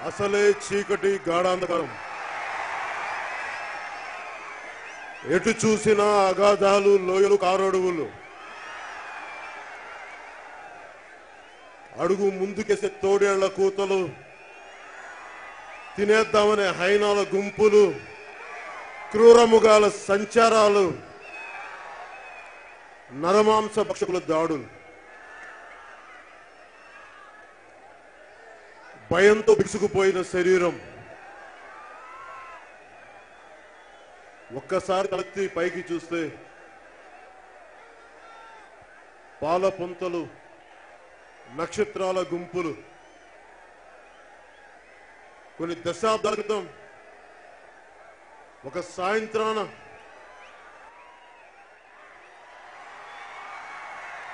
అసలే చీకటి గాఢాంధకారం, ఎటు చూసినా అగాధాలు, లోయలు, కారడువులు. అడుగు ముందుకేసే తోడేళ్ల కూతలు, తినేద్దామనే హైనాల గుంపులు, క్రూరముగాల సంచారాలు, నరమాంస భక్షకుల దాడులు. భయంతో బిగుసుకుపోయిన శరీరం ఒక్కసారి తలెత్తి పైకి చూస్తే పాల పొంతలు, నక్షత్రాల గుంపులు. కొన్ని దశాబ్దాల క్రితం ఒక సాయంత్రాన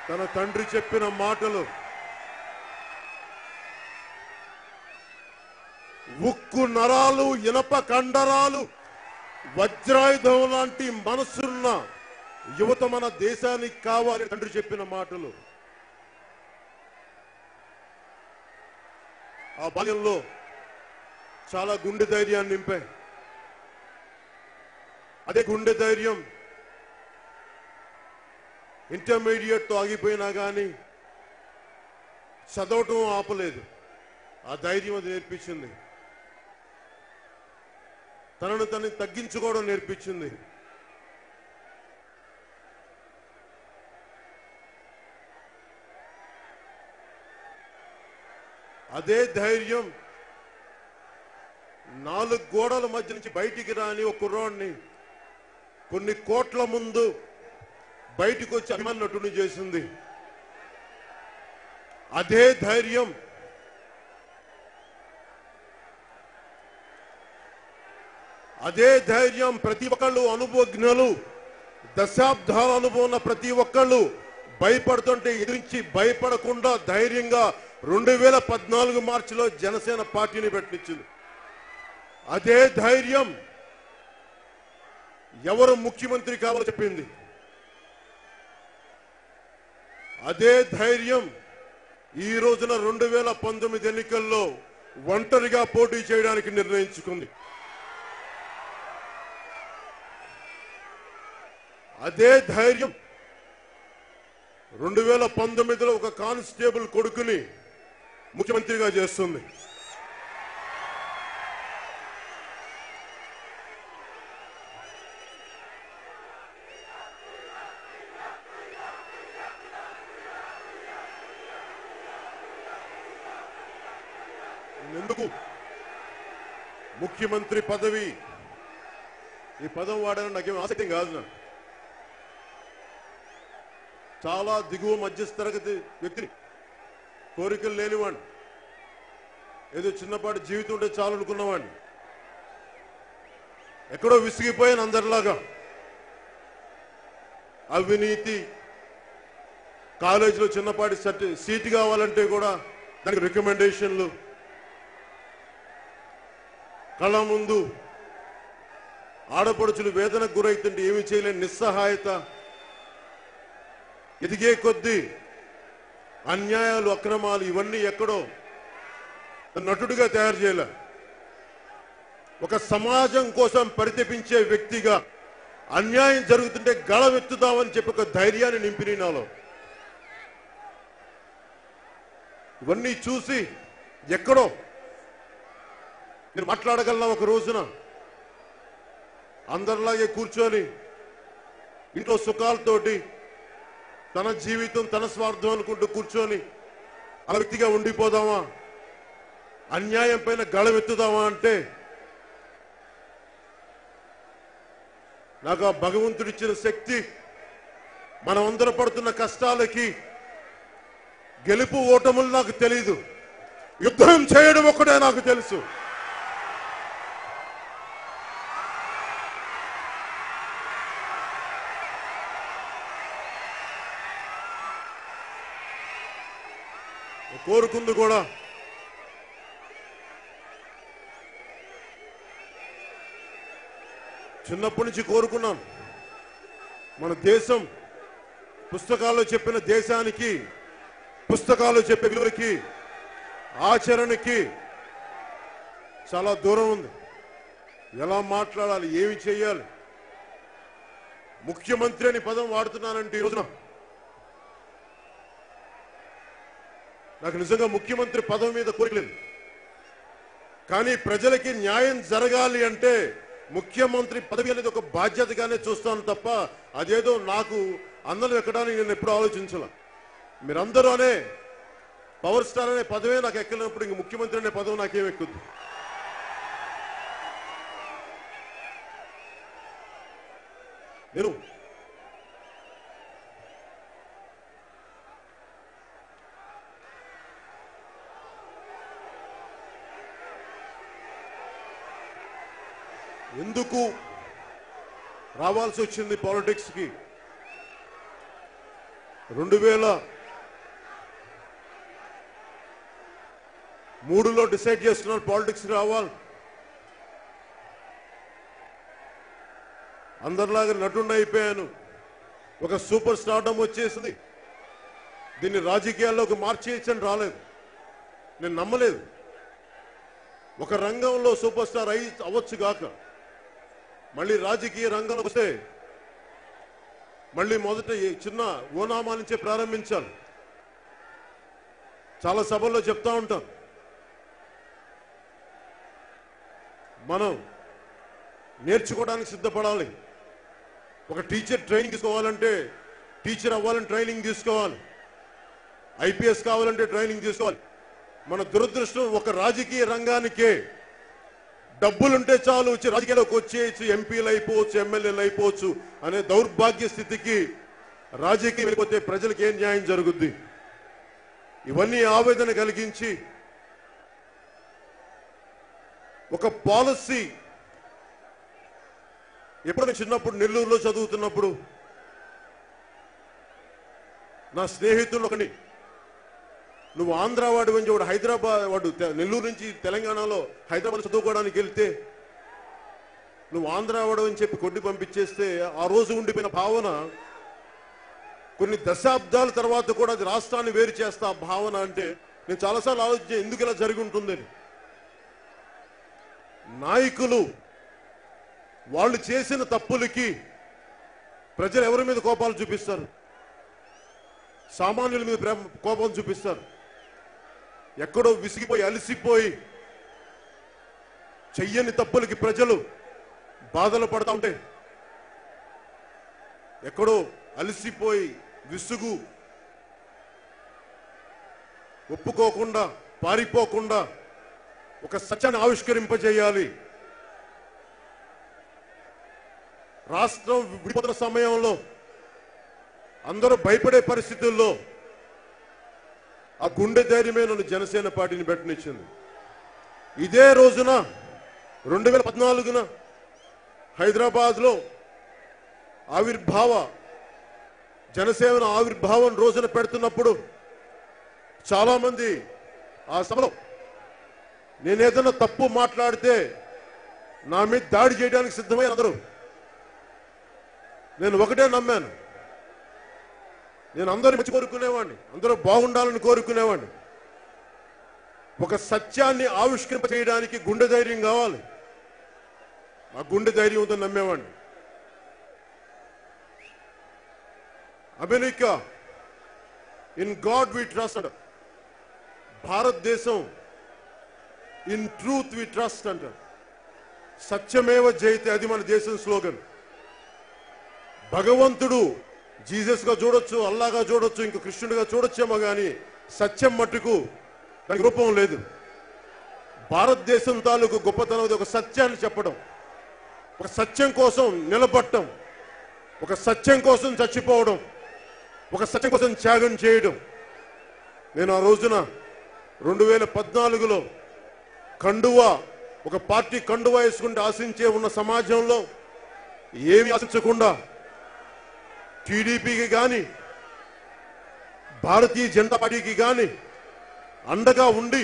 తన తండ్రి చెప్పిన మాటలు ఉక్కు నరాలు, ఇనప కండరాలు, వజ్రాయుధం లాంటి మనసున్న యువత మన దేశానికి కావాలి. తండ్రి చెప్పిన మాటలు ఆ బాల్యంలో చాలా గుండె ధైర్యాన్ని నింపాయి. అదే గుండె ధైర్యం ఇంటర్మీడియట్ తో ఆగిపోయినా కానీ చదవటం ఆపలేదు. ఆ ధైర్యం అది నేర్పించింది. తనను తనని తగ్గించుకోవడం నేర్పించింది. అదే ధైర్యం 4 గోడల మధ్య నుంచి బయటికి రాని ఒక కుర్రాడిని కొన్ని కోట్ల ముందు బయటికి వచ్చి అభిమాన నటుని చేసింది. అదే ధైర్యం ప్రతి ఒక్కళ్ళు అనుభవజ్ఞులు, దశాబ్దాల అనుభవం ఉన్న ప్రతి ఒక్కళ్ళు భయపడుతుంటే ఎదిరించి భయపడకుండా ధైర్యంగా 2014 మార్చిలో జనసేన పార్టీని పెట్టించింది. అదే ధైర్యం ఎవరు ముఖ్యమంత్రి కావాలో చెప్పింది. అదే ధైర్యం ఈ రోజున 2019 ఎన్నికల్లో ఒంటరిగా పోటీ చేయడానికి నిర్ణయించుకుంది. అదే ధైర్యం 2019లో ఒక కానిస్టేబుల్ కొడుకుని ముఖ్యమంత్రిగా చేస్తుంది. ఎందుకు ముఖ్యమంత్రి పదవి, ఈ పదం వాడాలని నాకేం ఆసక్తి కాదు. నాకు చాలా దిగువ మధ్యతరగతి వ్యక్తిని, కోరికలు లేనివాడిని, ఏదో చిన్నపాటి జీవితం ఉంటే చాలు అనుకున్నవాడిని. ఎక్కడో విసిగిపోయాను అందరిలాగా. అవినీతి, కాలేజీలో చిన్నపాటి సీటు కావాలంటే కూడా దానికి రికమెండేషన్లు, కళ్ళ ముందు ఆడపడుచులు వేదనకు గురైతుంటే ఏమీ చేయలేని నిస్సహాయత, ఎదిగే కొద్దీ అన్యాయాలు, అక్రమాలు, ఇవన్నీ ఎక్కడో నటుడిగా తయారు చేయలే. ఒక సమాజం కోసం పరితపించే వ్యక్తిగా అన్యాయం జరుగుతుంటే గళమెత్తుదామని చెప్పి ఒక ధైర్యాన్ని నింపిని నాలో. ఇవన్నీ చూసి ఎక్కడో నేను మాట్లాడగలనా ఒక రోజున, అందరిలాగే కూర్చొని ఇంట్లో సుఖాలతోటి తన జీవితం తన స్వార్థం అనుకుంటూ కూర్చొని ఆ వ్యక్తిగా ఉండిపోదామా, అన్యాయం పైన గళమెత్తుదామా అంటే నాకు ఆ భగవంతుడిచ్చిన శక్తి, మనమందరం పడుతున్న కష్టాలకి గెలుపు ఓటములు నాకు తెలీదు, యుద్ధం చేయడం ఒక్కటే నాకు తెలుసు. కోరుకుంది కూడా చిన్నప్పటి నుంచి కోరుకున్నాను. మన దేశం పుస్తకాల్లో చెప్పిన దేశానికి, పుస్తకాల్లో చెప్పే విలువలకి, ఆచరణకి చాలా దూరం ఉంది. ఎలా మాట్లాడాలి, ఏమి చేయాలి? ముఖ్యమంత్రి అని పదం వాడుతున్నానంటే ఈ రోజున నాకు నిజంగా ముఖ్యమంత్రి పదవి మీద కోరికలేదు. కానీ ప్రజలకి న్యాయం జరగాలి అంటే ముఖ్యమంత్రి పదవి అనేది ఒక బాధ్యతగానే చూస్తాను తప్ప అదేదో నాకు అందరం ఎక్కడానికి నేను ఎప్పుడు ఆలోచించాల. మీరందరూ అనే పవర్ స్టార్ అనే పదవే నాకు ఎక్కలేనప్పుడు ఇంక ముఖ్యమంత్రి అనే పదవి నాకేం ఎక్కుద్ది? నేను ఎందుకు రావాల్సి వచ్చింది పాలిటిక్స్ కి? 2003లో డిసైడ్ చేస్తున్నారు పాలిటిక్స్ రావాలి. అందరిలాగా నటుండి అయిపోయాను. ఒక సూపర్ స్టార్డమ్ వచ్చేసింది. దీన్ని రాజకీయాల్లోకి మార్చేయచ్చని రాలేదు. నేను నమ్మలేదు. ఒక రంగంలో సూపర్ స్టార్ అవ్వచ్చు గాక మళ్ళీ రాజకీయ రంగంలోకి వస్తే మళ్ళీ మొదట చిన్న ఓనామా నుంచే ప్రారంభించాలి. చాలా సభల్లో చెప్తా ఉంటాం, మనం నేర్చుకోవడానికి సిద్ధపడాలి. ఒక టీచర్ ట్రైనింగ్ తీసుకోవాలంటే టీచర్ అవ్వాలని ట్రైనింగ్ తీసుకోవాలి. ఐపీఎస్ కావాలంటే ట్రైనింగ్ తీసుకోవాలి. మన దురదృష్టం ఒక రాజకీయ రంగానికే డబ్బులుంటే చాలు వచ్చి రాజకీయాల్లోకి వచ్చేయచ్చు, ఎంపీలు అయిపోవచ్చు, ఎమ్మెల్యేలు అయిపోవచ్చు అనే దౌర్భాగ్య స్థితికి రాజకీయం వెళ్ళిపోతే ప్రజలకు ఏం న్యాయం జరుగుద్ది? ఇవన్నీ ఆవేదన కలిగించి ఒక పాలసీ ఎప్పుడైనా చిన్నప్పుడు నెల్లూరులో చదువుతున్నప్పుడు నా స్నేహితులు ఒకని, నువ్వు ఆంధ్ర వాడు అని వాడు హైదరాబాద్ వాడు నెల్లూరు నుంచి తెలంగాణలో హైదరాబాద్ చదువుకోవడానికి వెళ్తే నువ్వు ఆంధ్ర వాడు అని చెప్పి కొట్టి పంపించేస్తే ఆ రోజు ఉండిపోయిన భావన కొన్ని దశాబ్దాల తర్వాత కూడా అది రాష్ట్రాన్ని వేరు చేస్తా ఆ భావన. అంటే నేను చాలాసార్లు ఆలోచించే ఎందుకు ఇలా జరిగి ఉంటుందని. నాయకులు వాళ్ళు చేసిన తప్పులకి ప్రజలు ఎవరి మీద కోపాలు చూపిస్తారు? సామాన్యుల మీద కోపం చూపిస్తారు. ఎక్కడో విసిగిపోయి అలసిపోయి చెయ్యని తప్పులకి ప్రజలు బాధలు పడతా ఉంటే, ఎక్కడో అలసిపోయి విసుగు ఒప్పుకోకుండా పారిపోకుండా ఒక సత్యాన్ని ఆవిష్కరింపజేయాలి. రాష్ట్రం విడిపోతున్న సమయంలో అందరూ భయపడే పరిస్థితుల్లో ఆ గుండె ధైర్యమే నన్ను జనసేన పార్టీని పెట్టనిచ్చింది. ఇదే రోజున 2014న హైదరాబాద్లో జనసేన ఆవిర్భావం రోజున పెడుతున్నప్పుడు చాలా మంది ఆ సభలో నేనేదైనా తప్పు మాట్లాడితే నా మీద దాడి చేయడానికి సిద్ధమైన అందరూ. నేను ఒకటే నమ్మాను, నేను అందరూ మంచి కోరుకునేవాడిని, అందరూ బాగుండాలని కోరుకునేవాడిని. ఒక సత్యాన్ని ఆవిష్కరింప చేయడానికి గుండె ధైర్యం కావాలి. ఆ గుండె ధైర్యంతో నమ్మేవాడిని. America in God we trust అంటారు, భారతదేశం ఇన్ ట్రూత్ వి ట్రస్ట్ అంటారు. సత్యమేవ జయతే, అది మన దేశం స్లోగన్. భగవంతుడు జీసస్ గా చూడొచ్చు, అల్లాగా చూడొచ్చు, ఇంకా కృష్ణుడిగా చూడొచ్చేమో కానీ సత్యం మట్టుకు దానికి రూపం లేదు. భారతదేశం తాలూకు గొప్పతనం ఒక సత్యాన్ని చెప్పడం, ఒక సత్యం కోసం నిలబడటం, ఒక సత్యం కోసం చచ్చిపోవడం, ఒక సత్యం కోసం త్యాగం చేయడం. నేను ఆ రోజున 2014లో కండువా, ఒక పార్టీ కండువా వేసుకుంటే ఆశించే ఉన్న సమాజంలో ఏమి ఆశించకుండా టీడీపీకి కానీ భారతీయ జనతా పార్టీకి కానీ అండగా ఉండి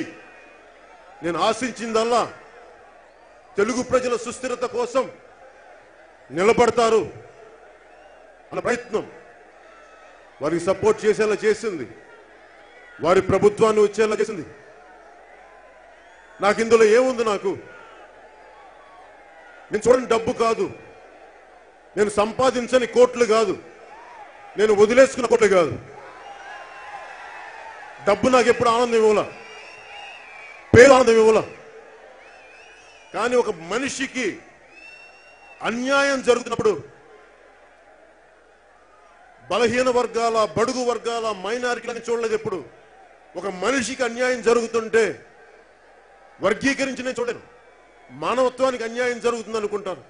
నేను ఆశించిందల్లా తెలుగు ప్రజల సుస్థిరత కోసం నిలబడతారు అన్న ప్రయత్నం వారికి సపోర్ట్ చేసేలా చేసింది, వారి ప్రభుత్వాన్ని వచ్చేలా చేసింది. నాకు ఇందులో ఏముంది? నాకు నేను చూడండి, డబ్బు కాదు, నేను సంపాదించని కోట్లు కాదు, నేను వదిలేసుకున్న కోట్లు కాదు. డబ్బు నాకు ఎప్పుడు ఆనందం ఇవ్వాల, పేరు ఆనందం ఇవ్వాల. కానీ ఒక మనిషికి అన్యాయం జరుగుతున్నప్పుడు, బలహీన వర్గాల, బడుగు వర్గాల, మైనారిటీలని చూడలేదు ఎప్పుడు. ఒక మనిషికి అన్యాయం జరుగుతుంటే వర్గీకరించి నేను చూడను, మానవత్వానికి అన్యాయం జరుగుతుంది అనుకుంటాను.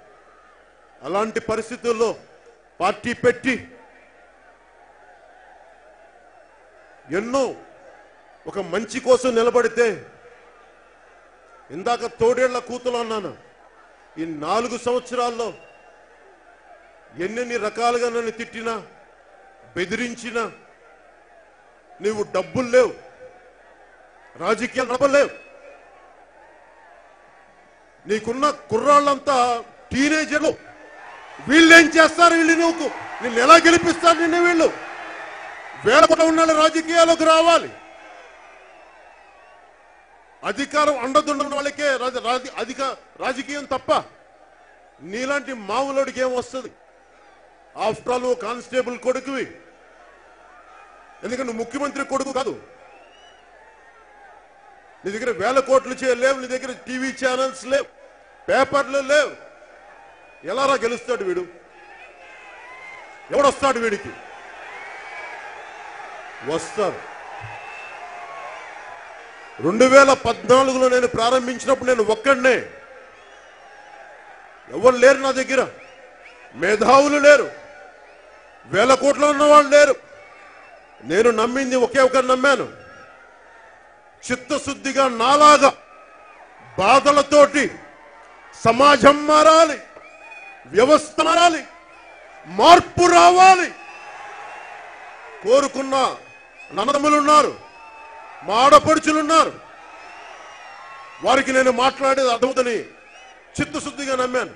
అలాంటి పరిస్థితుల్లో పార్టీ పెట్టి ఎన్నో ఒక మంచి కోసం నిలబడితే, ఇందాక తోడేళ్ల కూతులు అన్నాను, ఈ 4 సంవత్సరాల్లో ఎన్నెన్ని రకాలుగా నన్ను తిట్టినా, బెదిరించినా, నీవు డబ్బులు లేవు, రాజకీయాలు నడపలేవు, నీకున్న కుర్రాళ్ళంతా టీనేజర్లు, వీళ్ళేం చేస్తారు, వీళ్ళు నువ్వు నిన్ను ఎలా గెలిపిస్తారు, నిన్ను వీళ్ళు వేల కోట్ల ఉన్న రాజకీయాల్లోకి రావాలి. అధికారం అండదుండ వాళ్ళకే రాజకీయం తప్ప నీలాంటి మామూలుడికి ఏం వస్తుంది? ఆఫ్టర్ ఆల్ కానిస్టేబుల్ కొడుకువి, ఎందుకంటే ముఖ్యమంత్రి కొడుకు కాదు. నీ దగ్గర వేల కోట్లు లేవు, నీ దగ్గర టీవీ ఛానల్స్ లేవు, పేపర్లు లేవు. ఎలారా గెలుస్తాడు వీడు? ఎవడొస్తాడు వీడికి? వస్తాడు. 2014లో నేను ప్రారంభించినప్పుడు నేను ఒక్కడనే, ఎవరు లేరు నా దగ్గర, మేధావులు లేరు, వేల కోట్లు ఉన్నవాళ్ళు లేరు. నేను నమ్మింది ఒకే ఒకరు నమ్మాను, చిత్తశుద్ధిగా నాలాగా బాధలతోటి సమాజం మారాలి, వ్యవస్థ మారాలి, మార్పు రావాలి కోరుకున్న నన్నదమ్ములున్నారు, మా ఆడపడుచులున్నారు. వారికి నేను మాట్లాడేది అర్థమవుతుందని చిత్తశుద్ధిగా నమ్మాను.